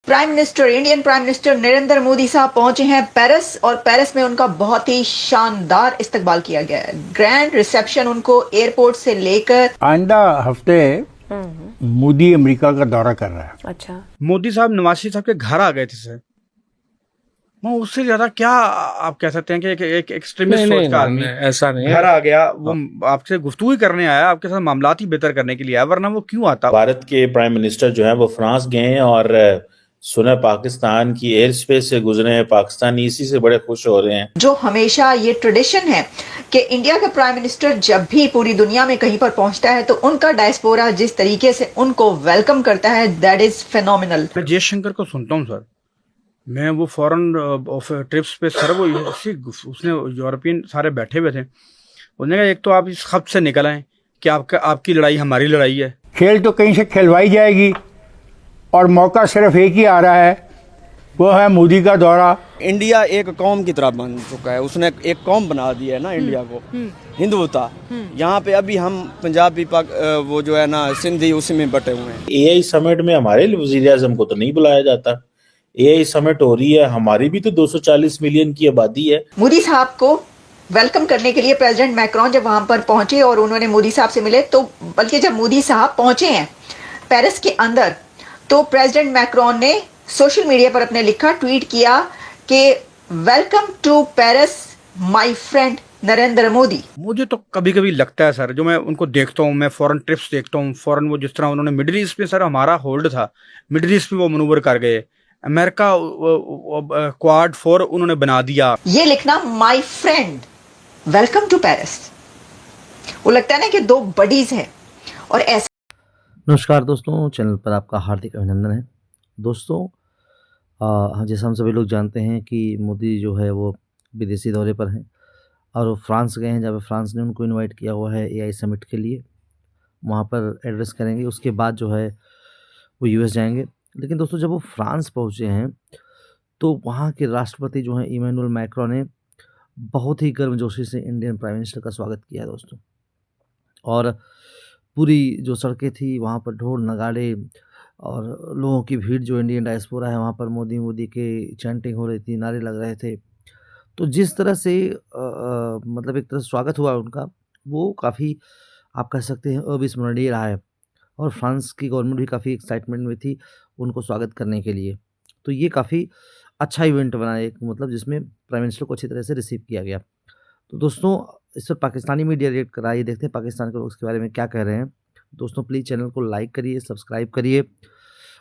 Indian prime minister Narendra Modi साहब पहुंचे हैं पेरिस और पेरिस में उनका बहुत ही शानदार इस्तकबाल किया गया है। ग्रैंड रिसेप्शन उनको एयरपोर्ट से लेकर आइंदा हफ्ते मोदी अमेरिका का दौरा कर रहा है। अच्छा, मोदी साहब नवाज शरीफ साहब के घर आ गए थे सर। मैं उससे ज्यादा क्या आप कह सकते हैं कि एक एक्सट्रीमिस्ट सोच का आदमी ऐसा नहीं घर आ गया, वो आपसे गुफ्तगू ही करने आया, आपके साथ मामलात ही बेहतर करने के लिए आया, वरना वो क्यों आता। भारत के प्राइम मिनिस्टर जो है वो फ्रांस गए हैं और सुना पाकिस्तान की एयर स्पेस से गुजरे हैं। पाकिस्तानी इसी से बड़े खुश हो रहे हैं। जो हमेशा ये ट्रेडिशन है कि इंडिया का प्राइम मिनिस्टर जब भी पूरी दुनिया में कहीं पर पहुंचता है तो उनका डायस्पोरा जिस तरीके से उनको वेलकम करता है, दैट इज फेनोमिनल। मैं जयशंकर को सुनता हूँ सर, मैं वो फॉरेन ट्रिप्स पे सर, वो उसने यूरोपियन सारे बैठे हुए थे, उन्होंने कहा एक तो आप इस खत से निकल आए कि आपकी लड़ाई हमारी लड़ाई है। खेल तो कहीं से खिलवाई जाएगी और मौका सिर्फ एक ही आ रहा है, वो है मोदी का दौरा। इंडिया एक कौम की तरह बन चुका है, उसने एक कौम बना दी है ना इंडिया को, हिंदुता। यहाँ पे अभी हम पंजाबी वो जो है ना सिंधी उसी में बटे हुए हैं। एआई समिट में हमारे वजीर आजम को तो नहीं बुलाया जाता। एआई समिट हो रही है, हमारी भी तो 240 मिलियन की आबादी है। मोदी साहब को वेलकम करने के लिए प्रेसिडेंट मैक्रोन जब वहां पर पहुंचे और उन्होंने मोदी साहब से मिले, तो बल्कि जब मोदी साहब पहुंचे हैं पेरिस के अंदर, तो प्रेसिडेंट मैक्रोन ने सोशल मीडिया पर अपने लिखा, ट्वीट किया कि welcome to Paris my friend Narendra Modi. मुझे तो कभी कभी लगता है सर, जो मैं उनको देखता हूँ, मैं फॉरेन ट्रिप्स देखता हूँ, फॉरेन वो जिस तरह उन्होंने मिडिल ईस्ट में सर हमारा होल्ड था, मिडिल ईस्ट में वो मनूवर कर गए, अमेरिका क्वाड 4 उन्होंने बना दिया। ये लिखना my friend welcome to Paris, वो लगता है ना कि दो बडीज हैं। और ऐसा नमस्कार दोस्तों, चैनल पर आपका हार्दिक अभिनंदन है। दोस्तों जैसा हम सभी लोग जानते हैं कि मोदी जो है वो विदेशी दौरे पर हैं और वो फ्रांस गए हैं, जहाँ पे फ्रांस ने उनको इनवाइट किया हुआ है एआई समिट के लिए। वहाँ पर एड्रेस करेंगे, उसके बाद जो है वो यूएस जाएंगे। लेकिन दोस्तों जब वो फ्रांस पहुँचे हैं तो वहाँ के राष्ट्रपति जो हैं इमैनुअल मैक्रोन ने बहुत ही गर्मजोशी से इंडियन प्राइम मिनिस्टर का स्वागत किया है दोस्तों। और पूरी जो सड़कें थी वहाँ पर ढोल नगाड़े और लोगों की भीड़, जो इंडियन डायस्पोरा है वहाँ पर मोदी मोदी के चैंटिंग हो रही थी, नारे लग रहे थे। तो जिस तरह से मतलब एक तरह से स्वागत हुआ उनका, वो काफ़ी आप कह सकते हैं अविस्मरणीय रहा है। और फ्रांस की गवर्नमेंट भी काफ़ी एक्साइटमेंट में थी उनको स्वागत करने के लिए। तो ये काफ़ी अच्छा इवेंट बना, एक मतलब जिसमें प्राइम मिनिस्टर को अच्छी तरह से रिसीव किया गया। तो दोस्तों इस पर पाकिस्तानी मीडिया रिएक्ट करा, ये देखते हैं पाकिस्तान के लोग इसके बारे में क्या कह रहे हैं। दोस्तों प्लीज़ चैनल को लाइक करिए, सब्सक्राइब करिए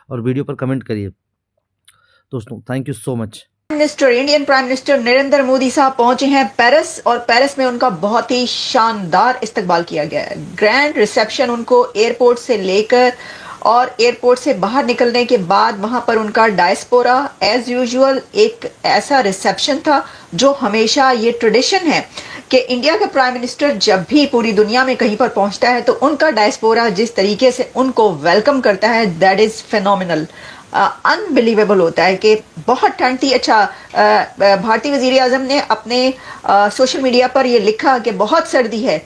और वीडियो पर कमेंट करिए। दोस्तों thank you so much. Indian prime minister Narendra Modi साहब पहुंचे हैं पेरिस और पेरिस में उनका बहुत ही शानदार इस्तकबाल किया गया है। ग्रैंड रिसेप्शन उनको एयरपोर्ट से लेकर और एयरपोर्ट से बाहर निकलने के बाद वहां पर उनका डायस्पोरा एज यूजुअल एक ऐसा रिसेप्शन था जो हमेशा ये ट्रेडिशन है कि इंडिया का प्राइम मिनिस्टर जब भी पूरी दुनिया में कहीं पर पहुंचता है तो उनका डायस्पोरा जिस तरीके से उनको वेलकम करता है, दैट इज फेनोमिनल, अनबिलीवेबल होता है कि बहुत ठंड थी। अच्छा, भारतीय वजीर आजम ने अपने सोशल मीडिया पर ये लिखा कि बहुत सर्दी है,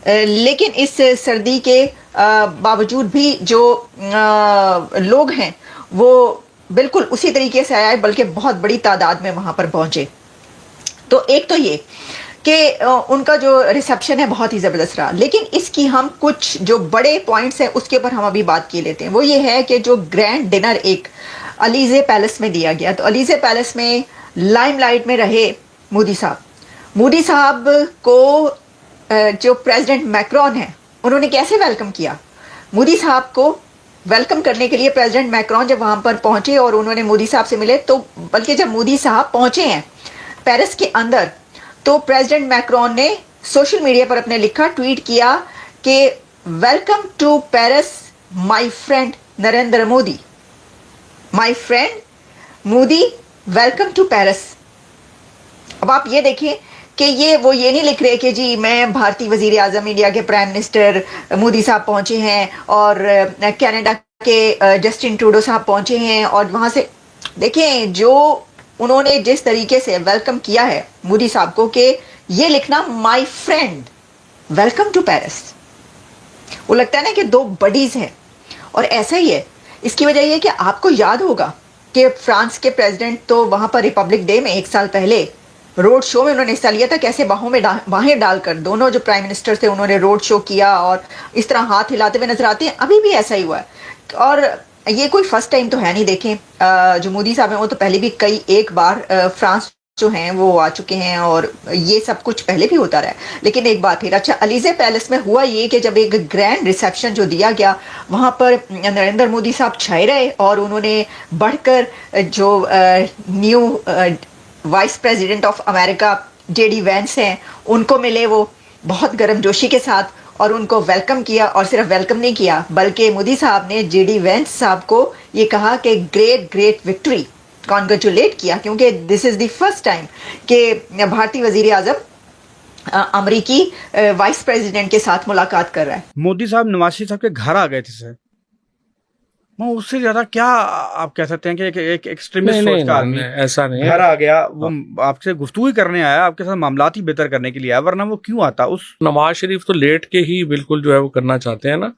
लेकिन इस सर्दी के बावजूद भी जो लोग हैं वो बिल्कुल उसी तरीके से आए, बल्कि बहुत बड़ी तादाद में वहां पर पहुंचे। तो एक तो ये कि उनका जो रिसेप्शन है बहुत ही ज़बरदस्त रहा, लेकिन इसकी हम कुछ जो बड़े पॉइंट्स हैं उसके ऊपर हम अभी बात की लेते हैं। वो ये है कि जो ग्रैंड डिनर एक अलीज़े पैलेस में दिया गया, तो अलीज़े पैलेस में लाइमलाइट में रहे मोदी साहब। मोदी साहब को जो प्रेसिडेंट मैक्रोन है उन्होंने कैसे वेलकम किया? मोदी साहब को वेलकम करने के लिए प्रेसिडेंट मैक्रोन जब वहाँ पर पहुँचे और उन्होंने मोदी साहब से मिले, तो बल्कि जब मोदी साहब पहुँचे हैं पेरिस के अंदर, तो प्रेसिडेंट मैक्रोन ने सोशल मीडिया पर अपने लिखा, ट्वीट किया कि welcome to Paris my friend Narendra Modi. My friend Modi welcome to Paris. अब आप ये देखिए कि वो ये नहीं लिख रहे कि जी मैं भारतीय वजीर आजम इंडिया के प्राइम मिनिस्टर मोदी साहब पहुंचे हैं और कनाडा के जस्टिन ट्रूडो साहब पहुंचे हैं, और वहां से देखें जो उन्होंने जिस तरीके से वेलकम किया है मोदी साहब को, कि ये लिखना my friend welcome to Paris, वो लगता है ना कि दो बडीज हैं। और ऐसा ही है, इसकी वजह यह कि आपको याद होगा कि फ्रांस के प्रेसिडेंट तो वहां पर रिपब्लिक डे में 1 साल पहले रोड शो में उन्होंने हिस्सा लिया था, कैसे बाहों में बाहें डालकर दोनों जो प्राइम मिनिस्टर थे उन्होंने रोड शो किया और इस तरह हाथ हिलाते हुए नजर आते हैं। अभी भी ऐसा ही हुआ है और ये कोई फर्स्ट टाइम तो है नहीं। देखें जो मोदी साहब हैं वो तो पहले भी एक बार फ्रांस जो हैं वो आ चुके हैं और ये सब कुछ पहले भी होता रहा है। लेकिन एक बार फिर अच्छा, अलीजे पैलेस में हुआ ये कि जब एक ग्रैंड रिसेप्शन जो दिया गया वहां पर नरेंद्र मोदी साहब छाए रहे और उन्होंने बढ़कर जो new vice president of America JD Vance हैं उनको मिले, वो बहुत गर्मजोशी के साथ और उनको वेलकम किया। और सिर्फ वेलकम नहीं किया बल्कि मोदी साहब ने जेडी वैंस साहब को ये कहा कि ग्रेट विक्ट्री, कॉन्ग्रेचुलेट किया, क्योंकि this is the first time कि भारतीय वजीर आजम अमरीकी वाइस प्रेसिडेंट के साथ मुलाकात कर रहा है। मोदी साहब नवाज शरीफ साहब के घर आ गए थे सर। वो उससे ज्यादा क्या आप कह सकते हैं कि एक एक्सट्रीमिस्ट सोच का आदमी ऐसा नहीं है। घर आ गया, वो आपसे गुफ्तगू ही करने आया, आपके साथ मामलात ही बेहतर करने के लिए आया, वरना वो क्यों आता। उस नवाज शरीफ तो लेट के ही बिल्कुल जो है वो करना चाहते हैं ना,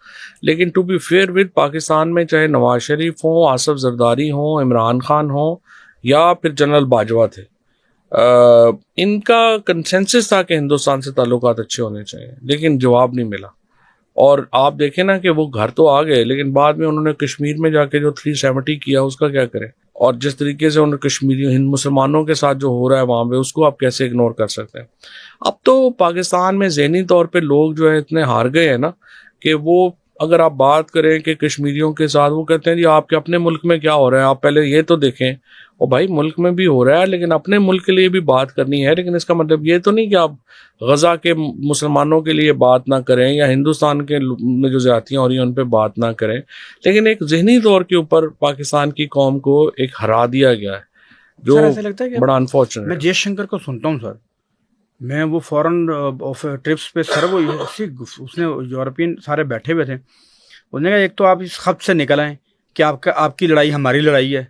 लेकिन to be fair with Pakistan में चाहे नवाज शरीफ हो, आसिफ जरदारी हो, इमरान खान हो या फिर जनरल बाजवा थे, इनका कंसेंसस था कि हिंदुस्तान से ताल्लुकात अच्छे होने चाहिए, लेकिन जवाब नहीं मिला। और आप देखें ना कि वो घर तो आ गए, लेकिन बाद में उन्होंने कश्मीर में जाके जो 370 किया उसका क्या करें। और जिस तरीके से उन्होंने कश्मीरी हिंद मुसलमानों के साथ जो हो रहा है वहाँ पे, उसको आप कैसे इग्नोर कर सकते हैं। अब तो पाकिस्तान में ज़हनी तौर पे लोग जो है इतने हार गए हैं ना कि वो अगर आप बात करें कि कश्मीरियों के साथ, वो कहते हैं जी आपके अपने मुल्क में क्या हो रहा है, आप पहले ये तो देखें। और भाई मुल्क में भी हो रहा है, लेकिन अपने मुल्क के लिए भी बात करनी है। लेकिन इसका मतलब ये तो नहीं कि आप गजा के मुसलमानों के लिए बात ना करें या हिंदुस्तान के में जो ज़्यादतियाँ हो रही हैं उन पर बात ना करें। लेकिन एक जहनी तौर के ऊपर पाकिस्तान की कौम को एक हरा दिया गया है, जो सर ऐसा लगता है कि बड़ा अनफॉर्चुनेट। मैं जयशंकर को सुनता हूँ सर, मैं वो फॉरेन ट्रिप्स पे सर, वो उसने यूरोपियन सारे बैठे हुए थे, उसने कहा एक तो आप इस खत से निकल आए कि आपकी लड़ाई हमारी लड़ाई है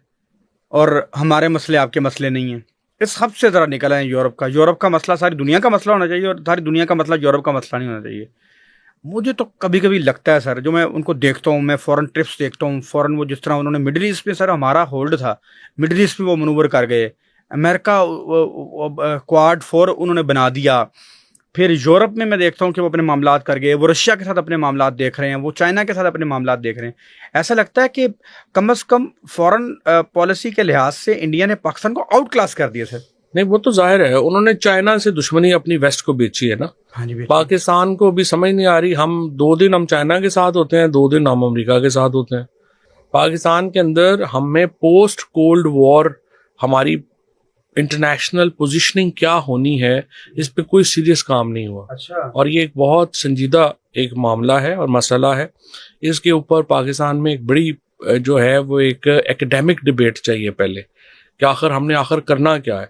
और हमारे मसले आपके मसले नहीं हैं। इस खत से ज़रा निकल आए। यूरोप का मसला सारी दुनिया का मसला होना चाहिए और सारी दुनिया का मसला यूरोप का मसला नहीं होना चाहिए। मुझे तो कभी कभी लगता है सर, जो मैं उनको देखता हूँ, मैं फॉरेन ट्रिप्स देखता हूँ, फॉरेन वो जिस तरह उन्होंने मिडिल ईस्ट में सर हमारा होल्ड था, मिडिल ईस्ट में वो मनूवर कर गए, अमेरिका क्वाड 4 उन्होंने बना दिया। फिर यूरोप में मैं देखता हूँ कि वो अपने मामलात कर गए, वो रशिया के साथ अपने मामलात देख रहे हैं, वो चाइना के साथ अपने मामलात देख रहे हैं। ऐसा लगता है कि कम से कम फॉरेन पॉलिसी के लिहाज से इंडिया ने पाकिस्तान को आउट क्लास कर दिया सर। नहीं, वो तो जाहिर है, उन्होंने चाइना से दुश्मनी अपनी वेस्ट को बेची है ना। हाँ जी, पाकिस्तान को भी समझ नहीं आ रही, हम 2 दिन हम चाइना के साथ होते हैं, 2 दिन हम अमेरिका के साथ होते हैं। पाकिस्तान के अंदर हमें पोस्ट कोल्ड वॉर हमारी इंटरनेशनल पोजीशनिंग क्या होनी है, इस पे कोई सीरियस काम नहीं हुआ। अच्छा। और ये एक बहुत संजीदा एक मामला है और मसला है। इसके ऊपर पाकिस्तान में एक बड़ी जो है वो एक एकेडमिक डिबेट चाहिए पहले, कि आखिर हमने करना क्या है।